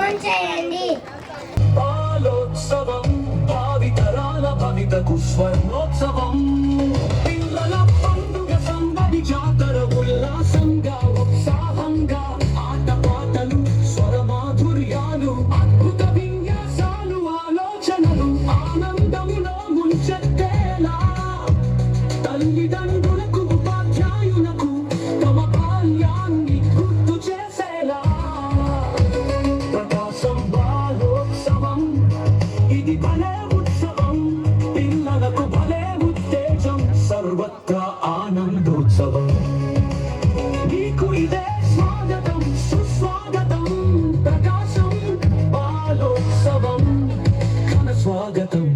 Phone చేయండి. బాలోత్సవం భావితరాల భవితకు స్వర్ణోత్సవం పిల్లల పండుగ సందడి జాతర ఉల్లాసంగా ఉత్సాహంగా ఆటపాటలు స్వరమాధుర్యాలు అద్భుత విన్యాసాలు ఆలోచనలు ఆనందములో ముంచెత్తేలా తల్లిదండ్రులకు ఉపాధ్యాయులకు తమ బాల్యాన్ని గుర్తు చేసేలా ప్రకాశం బాలోత్సవం ఇది భలే ఉత్సవం పిల్లలకు భలే ఉత్తేజం సర్వత్రా ఆనందోత్సవం నీకు ఇదే స్వాగతం సుస్వాగతం ప్రకాశం బాలోత్సవం ఘన స్వాగతం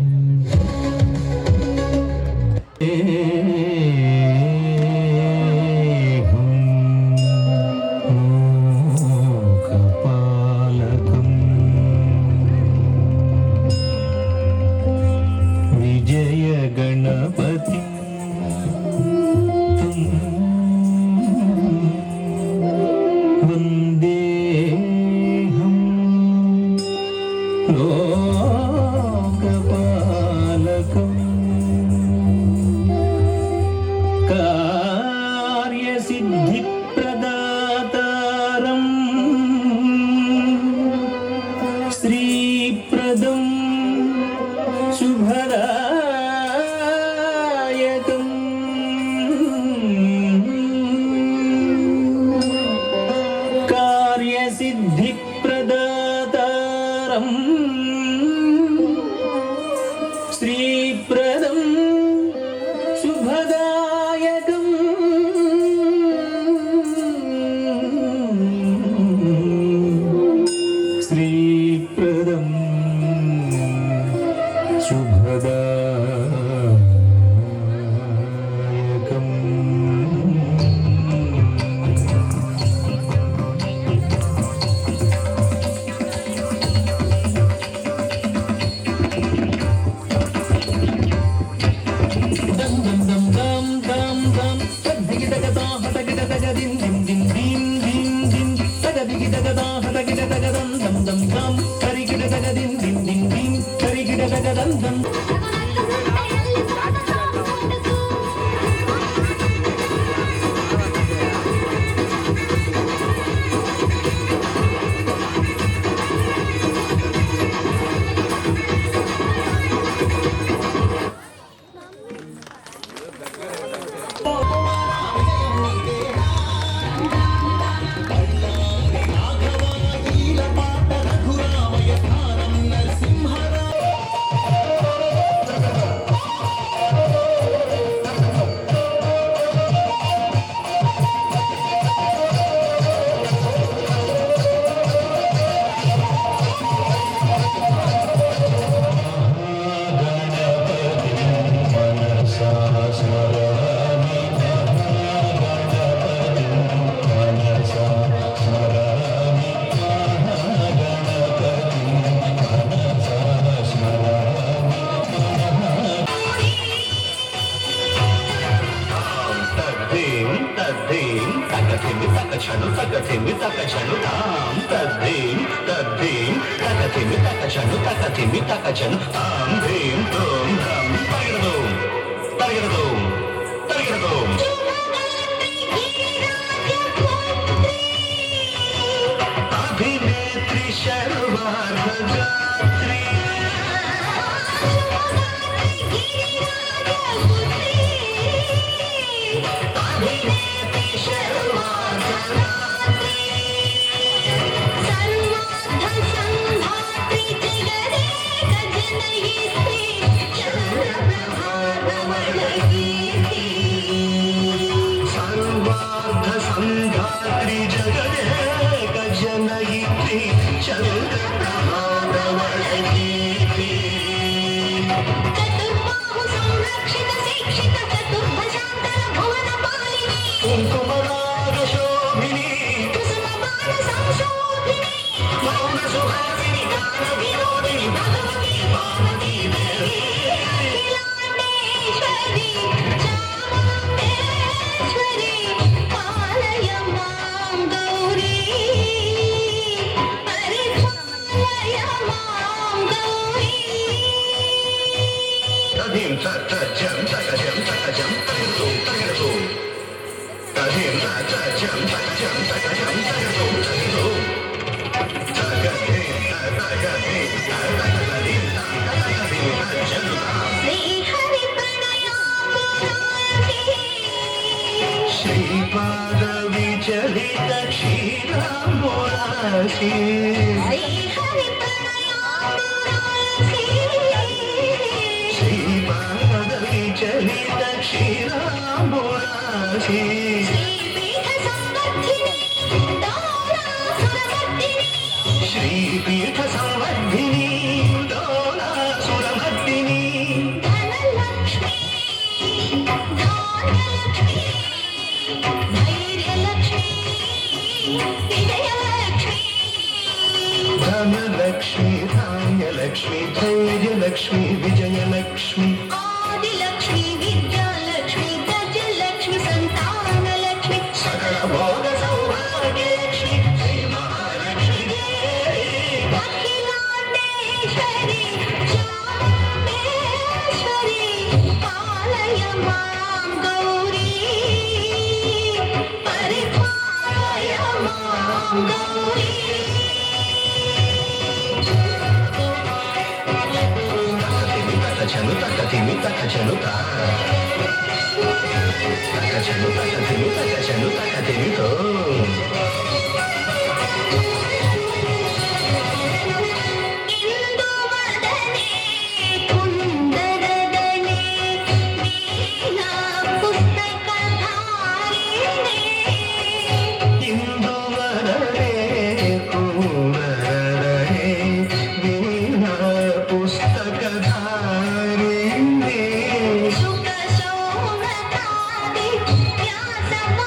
విజయ గణపతి వందేహం లోకపాలకం కార్యసిద్ధిప్రదాతారం శ్రీప్రదం శుభదాయకం కార్యసిద్ధిప్రదాతారం శ్రీప్రదం శుభదాయకం శ్రీప్రదం శుభదాయకం దం దం దం దం దం దం తద్దిగిదగదా హతగిదగదిం దిం దిం దిం దిం దిం తగదిగిదగదా హతగిదగదం దం దం దం తరిగిదగదిం దిం దిం దిం తరిగిదగదం దం తద్దీం తగతిమి తకచను తగతిమి తకచను తాం తద్దీం తద్దీం తగతిమి తకచను తగతిమి తకచను తాం ధీం ధూం ధం తరిగదూం తరిగదూం తరిగదూం అభినేత్రి శర్వార్ధగాత్రి सर्वार्थ संधात्री जगदेक जनयित्री चंद्र प्रभावती मीनाक्षी श्रीपाद विचलित क्षीराम्बुराशि श्रीपीठ संवर्धिनी डोलासुरमर्दिनी धनलक्ष्मी धान्यलक्ष्मी धैर्यलक्ष्मी विजयलक्ष्मी आदिलक्ष्मी विद्यालक्ष्मी गजलक्ष्मी संतानलक्ष्मी सकल भोग सौभाग्यलक्ष्मी श्री महालक्ष्मी देवी अखिलांडेश्वरी चामुंडेश्वरी पालय मां गौरी परिपालय मां Gauri Takachanuta katimita kachanuta Takachanuta katimita kachanuta katimito इंदुवदने कुंदरदने वीणा पुस्तकधारिणे इंदुवदने कुंदरदने वीणा पुस्तकधारिणे शुक शौनकादि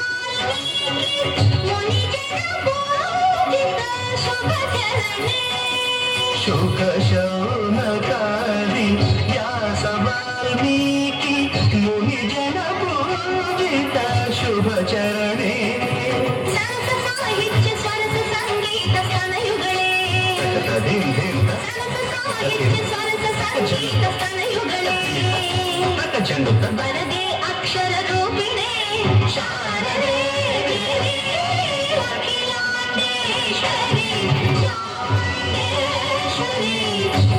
व्यासवाल्मीकि मुनिजन पूजित शुभचरणे शुक शौनकादि व्यास वाल्मीकि मुनिजन पूजित शुभचरणे सरस साहित्य स्वरस संगीत स्तनयुगळे सरस साहित्य स्वरस संगीत स्तनयुगळे तकचनुता वरदे अक्षर रूपिणे शारदे देवी अखिलांडेश्वरी चामुंडेश्वरी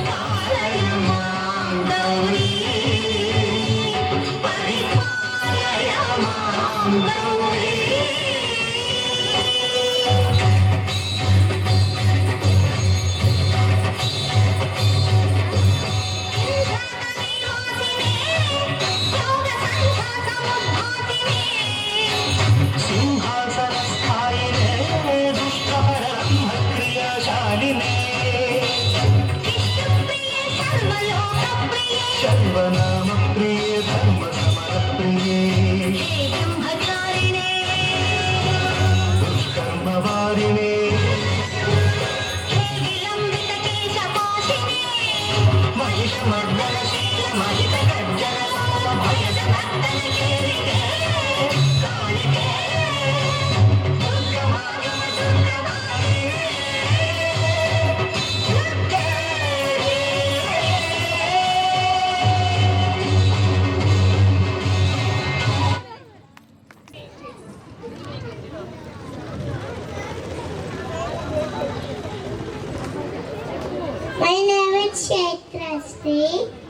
पालय मां गौरी परिपालय मां Gauri सिंहासनस्थायिने दुष्टहरब्रह्मक्रियाशालिने सर्वनामप्रिये धर्मसमरप्रिये दुष्कर्मवारिणे महिषमर्दनशील महिषगर्जन भयदभक्तनकेलिके कालिके दुर्गमागम दुर्गमालिने My name is Chaitra Sri.